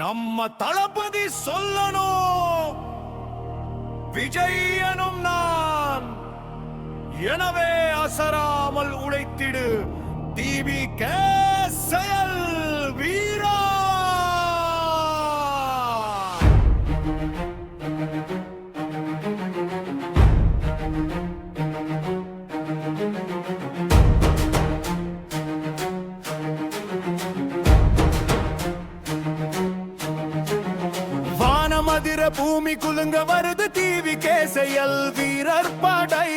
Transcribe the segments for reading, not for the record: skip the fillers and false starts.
நம்ம தளபதி சொல்லணும், விஜய் எனும் நான். எனவே அசராமல் உழைத்திடு டிவிக செயல் வீரா. வானமதிர பூமி குலுங்க வருது டிவிக செயல் வீரர் படை.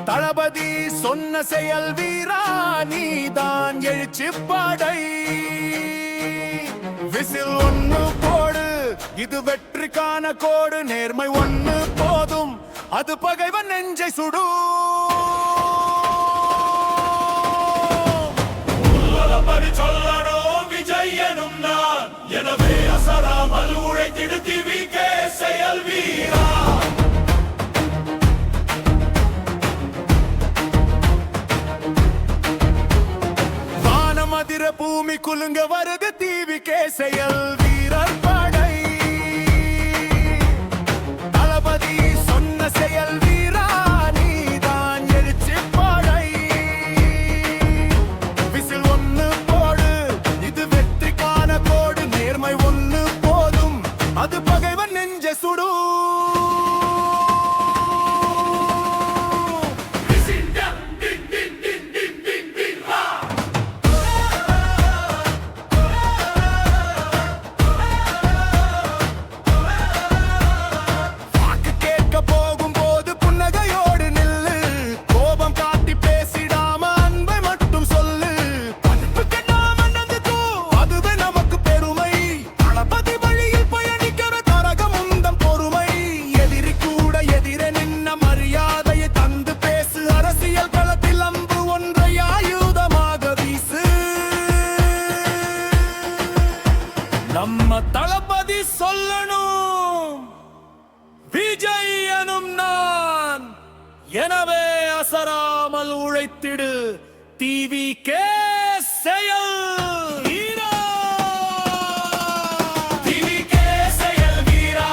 தளபதி சொன்ன செயல் வீரா நீதான் எழுச்சி படை. விசில் ஒண்ணு போடு, இது வெற்றிக்கான கோடு. நேர்மை ஒண்ணு போதும், அது பகைவன் நெஞ்சை சுடு. சொல்லணும் விஜய் எனும் நான். எனவே அசராமல் உழைத்திடு டிவிக செயல் வீரா. வானமதிர பூமி குலுங்க வருது டிவிக செயல் வீரர் படை. தளபதி சொன்ன செயல் வீரா நீதான் எழுச்சி படை. விசில் ஒண்ணு போடு, இது வெற்றிக்கான கோடு. நேர்மை ஒண்ணு போதும், அது பகைவன் நெஞ்ச சுடு. நம்ம தளபதி சொல்லணும், விஜய் எனும் நான். எனவே அசராமல் உழைத்திடு டிவிக செயல் வீரா. டிவிக செயல் வீரா.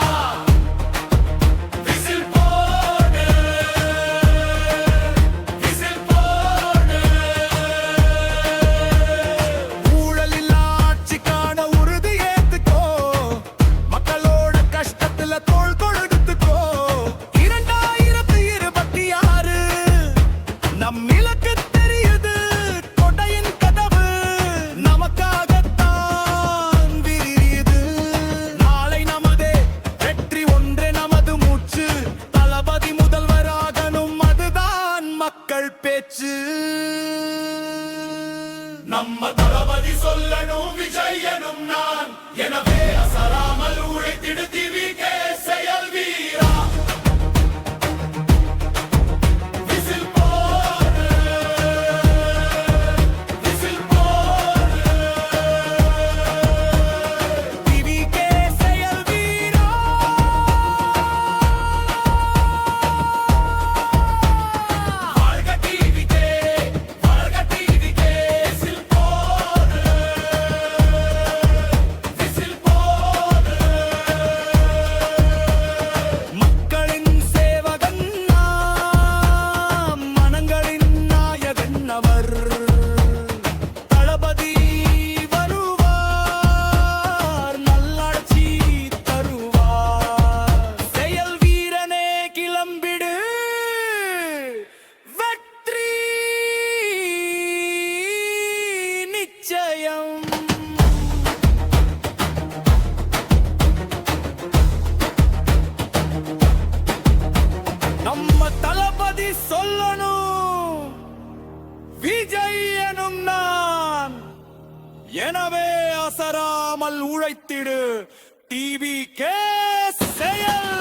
விசில் போடு, விசில் போடு. ஊழலில் ஆட்சிக்கான தோள் கொடுத்துக்கோ. 2026 நம் இலக்கு தெரியுது. கொடையின் கதவு நமக்காகத்தான் விரியுது. நாளை நமதே வெற்றி ஒன்றே நமது மூச்சு. தளபதி முதல்வராகணும், அதுதான் மக்கள் பேச்சு. நம்ம தளபதி சொல்லணும், விஜய் எனும் நான். எனவே அசராமல் உழைத்திடு டிவிக செயல் வீரா. விசில் போடு, விசில் போடு. டிவிக செயல் வீரா. வாழ்க டிவிக, வாழ்க டிவிக. விசில் போடு, விசில் போடு. மக்களின் சேவகன் நாம், மனங்களின் நாயகன் அவர். தளபதி வருவார், நல்லாட்சி தருவார். செயல் வீரனே கிளம்பிடு, வெற்றி நிச்சயம். நம்ம தளபதி சொல்லணும், விஜய் எனும் நான். எனவே அசராமல் உழைத்திடு டிவிக செயல்